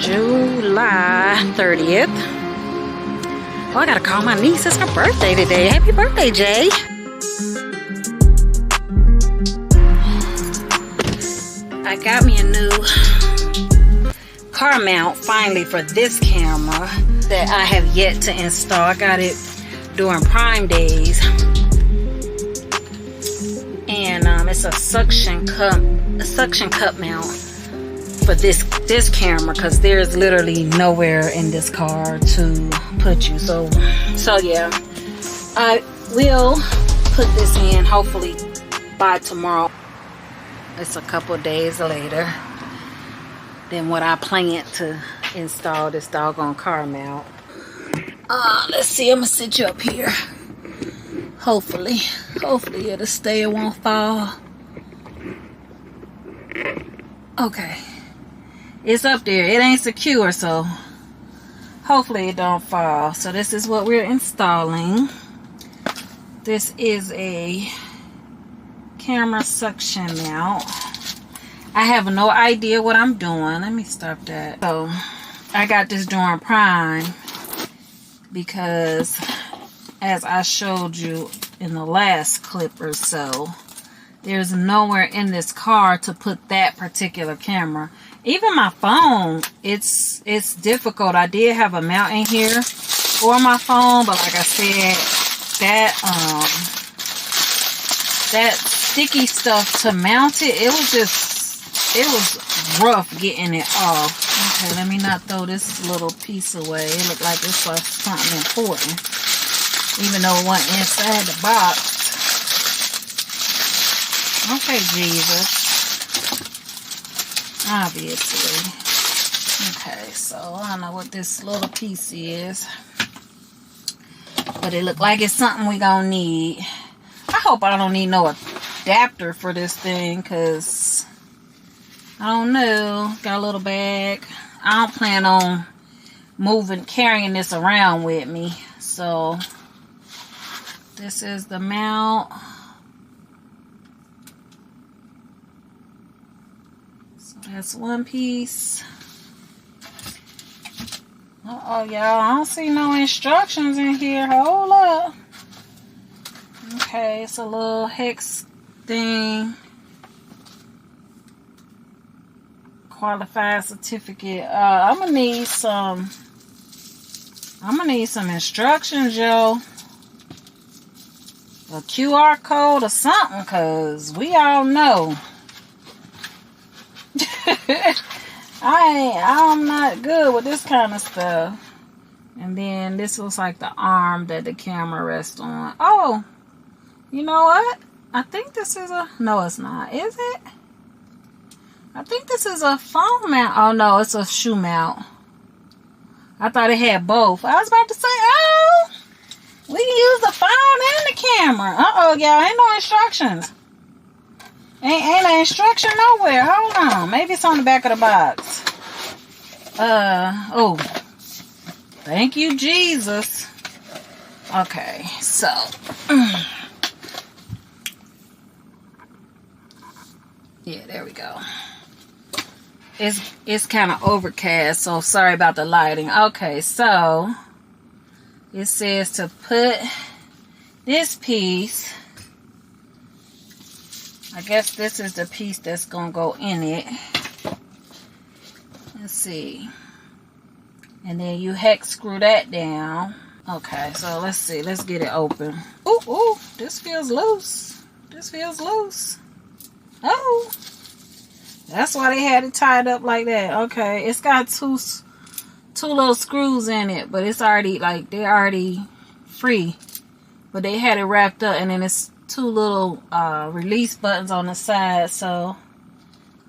July 30th. Oh, I gotta call my niece. It's her birthday today. Happy birthday, Jay. I got me a new car mount finally for this camera that I have yet to install. I got it during Prime Days. And it's a suction cup mount for this camera, because there's literally nowhere in this car to put you. So yeah, I will put this in hopefully by tomorrow. It's a couple days later than what I planned to install this doggone car mount. Let's see, I'm gonna sit you up here. Hopefully it'll stay, it won't fall. Okay, it's up there, it ain't secure, so hopefully it don't fall. So this is what we're installing. This is a camera suction mount. I have no idea what I'm doing. Let me stop that. So I got this during Prime because, as I showed you in the last clip or so, there's nowhere in this car to put that particular camera. Even my phone, it's difficult. I did have a mount in here for my phone, but like I said, that sticky stuff to mount it, it was rough getting it off. Okay, let me not throw this little piece away. It looked like this was something important, even though it wasn't inside the box. Okay, Jesus. Obviously. Okay, so I don't know what this little piece is, but it looked like it's something we gonna need. I hope I don't need no adapter for this thing, because I don't know. Got a little bag. I don't plan on carrying this around with me. So this is the mount. So that's one piece. Uh-oh, y'all. I don't see no instructions in here. Hold up. Okay, it's a little hex thing. Qualified certificate. I'm gonna need some instructions, yo. A QR code or something, cause we all know I'm not good with this kind of stuff. And then this looks like the arm that the camera rests on. Oh, you know what? I think this is a... No, it's not. Is it? I think this is a phone mount. Oh, no, it's a shoe mount. I thought it had both. I was about to say, oh, we can use the phone and the camera. Uh-oh, y'all. Ain't no instructions. Ain't an instruction nowhere. Hold on. Maybe it's on the back of the box. Oh. Thank you, Jesus. Okay, so... yeah, there we go. It's kind of overcast, so sorry about the lighting. Okay, so it says to put this piece. I guess this is the piece that's gonna go in it. Let's see. And then you hex screw that down. Okay, so let's see. Let's get it open. Ooh, this feels loose. This feels loose. Oh, that's why they had it tied up like that. Okay, it's got two little screws in it, but it's already, like, they're already free. But they had it wrapped up, and then it's two little release buttons on the side. So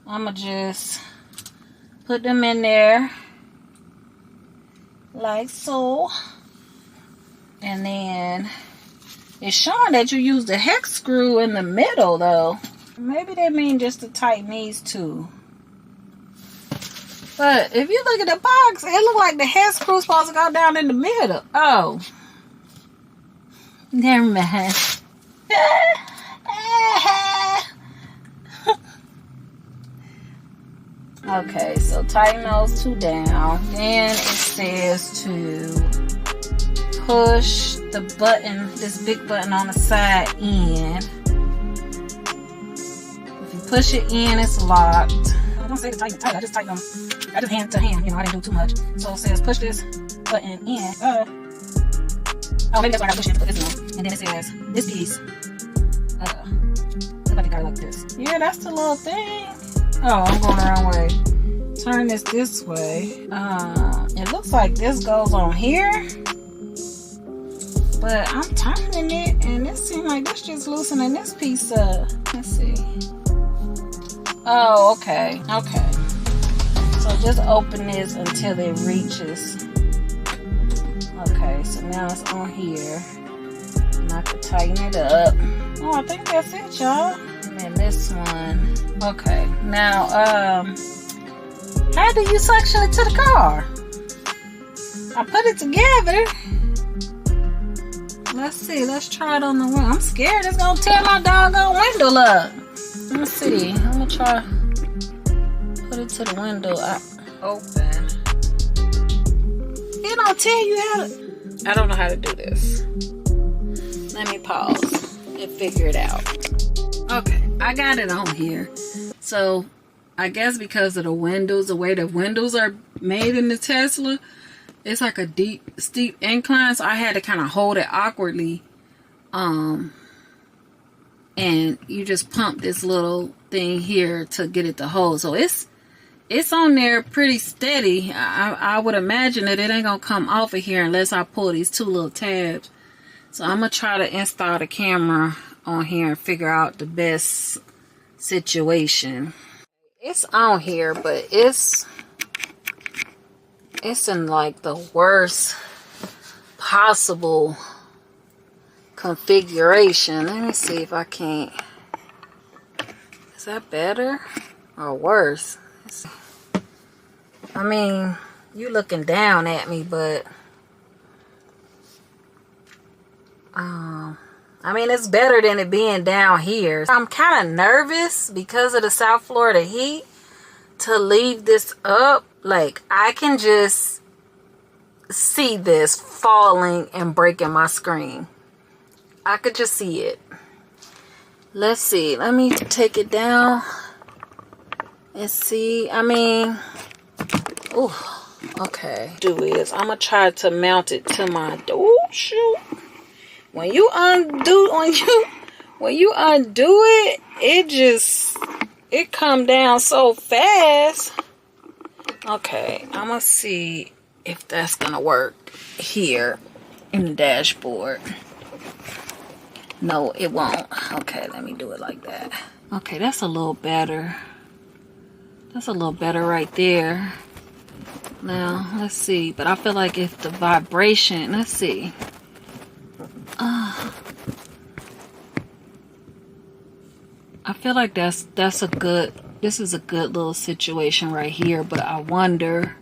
I'm gonna just put them in there like so. And then it's showing that you use the hex screw in the middle, though. Maybe they mean just to tighten these two. But if you look at the box, it look like the hex screw's supposed to go down in the middle. Oh. Never mind. Okay, so tighten those two down. Then it says to push the button, this big button on the side in. If you push it in, it's locked. I don't say to tighten tight, I just tighten them. I just hand to hand, you know, I didn't do too much. So it says push this button in. Oh, maybe that's why I gotta push it to put this in. And then it says this piece. I think I got it like this. Yeah, that's the little thing. Oh, I'm going the wrong way. Turn this way. It looks like this goes on here. But I'm turning it and it seems like this just loosening this piece up. Let's see. Oh, okay. Okay. So just open this until it reaches. Okay, so now it's on here. And I can tighten it up. Oh, I think that's it, y'all. And then this one. Okay. Now, how do you suction it to the car? I put it together. Let's see. Let's try it on the window. I'm scared it's gonna tear my doggone window up. Let's see. I'm gonna try. Put it to the window. Open. It don't tell you how to. I don't know how to do this. Let me pause and figure it out. Okay, I got it on here. So I guess because of the windows, the way the windows are made in the Tesla, it's like a steep incline. So I had to kind of hold it awkwardly. And you just pump this little thing here to get it to hold. So it's on there pretty steady. I would imagine that it ain't gonna come off of here unless I pull these two little tabs. So I'm gonna try to install the camera on here and figure out the best situation. It's on here, but it's in like the worst possible configuration. Let me see if I can't. Is that better or worse? I mean, you looking down at me, but I mean, it's better than it being down here. I'm kind of nervous because of the South Florida heat to leave this up. Like, I can just see this falling and breaking my screen. I could just see it. Let's see. Let me take it down and see. I mean, oh, okay. I'm gonna try to mount it to my door. Oh, shoot. When you undo it, it come down so fast. Okay, I'm gonna see if that's gonna work here in the dashboard. No, it won't. Okay, let me do it like that. Okay, that's a little better. That's a little better right there. Now, let's see. But I feel like if the vibration, let's see. I feel like this is a good little situation right here, but I wonder,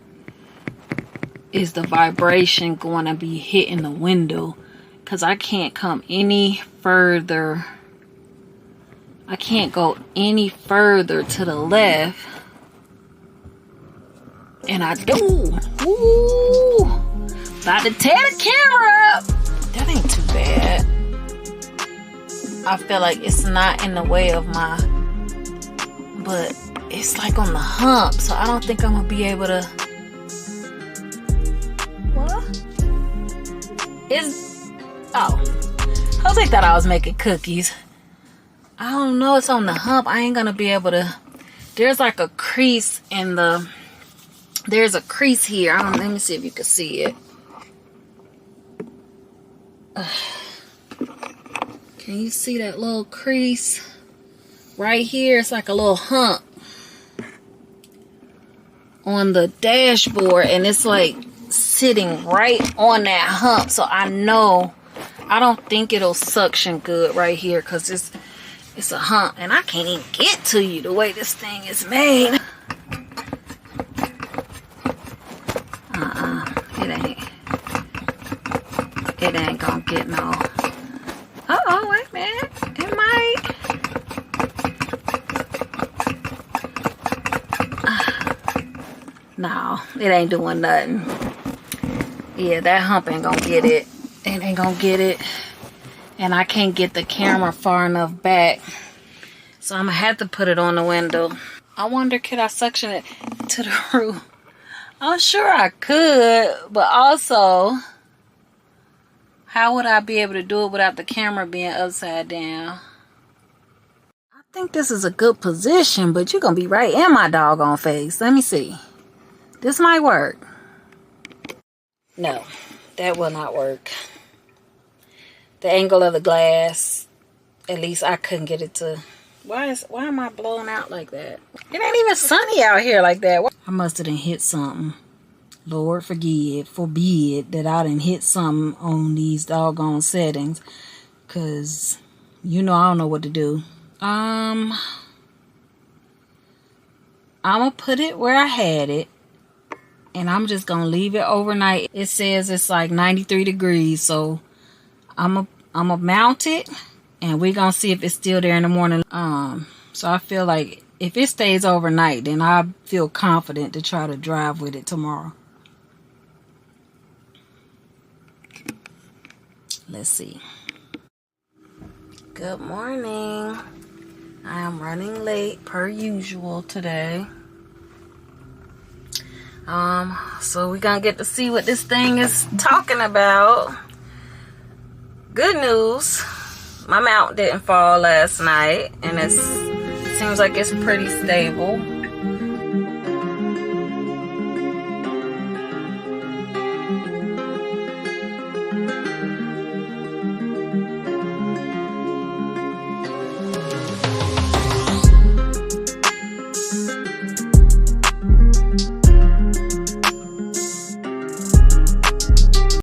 is the vibration going to be hitting the window? Because I can't come any further. I can't go any further to the left. And I do. Ooh, about to tear the camera up. That ain't too bad. I feel like it's not in the way of my, but it's like on the hump, so I don't think I'm gonna be able to. What? Jose thought I was making cookies. I don't know, it's on the hump. I ain't gonna be able to. There's like a crease in the, there's a crease here. Let me see if you can see it. Can you see that little crease right here? It's like a little hump on the dashboard, and it's like sitting right on that hump. So I know, I don't think it'll suction good right here because it's a hump, and I can't even get to you the way this thing is made. It ain't gonna get no. Uh-oh, wait a minute. It might. no, it ain't doing nothing. Yeah, that hump ain't gonna get it. It ain't gonna get it. And I can't get the camera far enough back. So I'm gonna have to put it on the window. I wonder, could I suction it to the roof? I'm sure I could, but also, how would I be able to do it without the camera being upside down? I think this is a good position, but you're gonna be right in my doggone face. Let me see. This might work. No, that will not work. The angle of the glass, at least I couldn't get it to. Why am I blowing out like that? It ain't even sunny out here like that. I must have done hit something. Lord forbid that I done hit something on these doggone settings. Cause you know I don't know what to do. I'm gonna put it where I had it. And I'm just gonna leave it overnight. It says it's like 93 degrees, so I'm gonna mount it, and we're gonna see if it's still there in the morning. So I feel like if it stays overnight, then I feel confident to try to drive with it tomorrow. Let's see. Good morning. I am running late per usual today. So we're gonna get to see what this thing is talking about. Good news, my mount didn't fall last night, and it seems like it's pretty stable.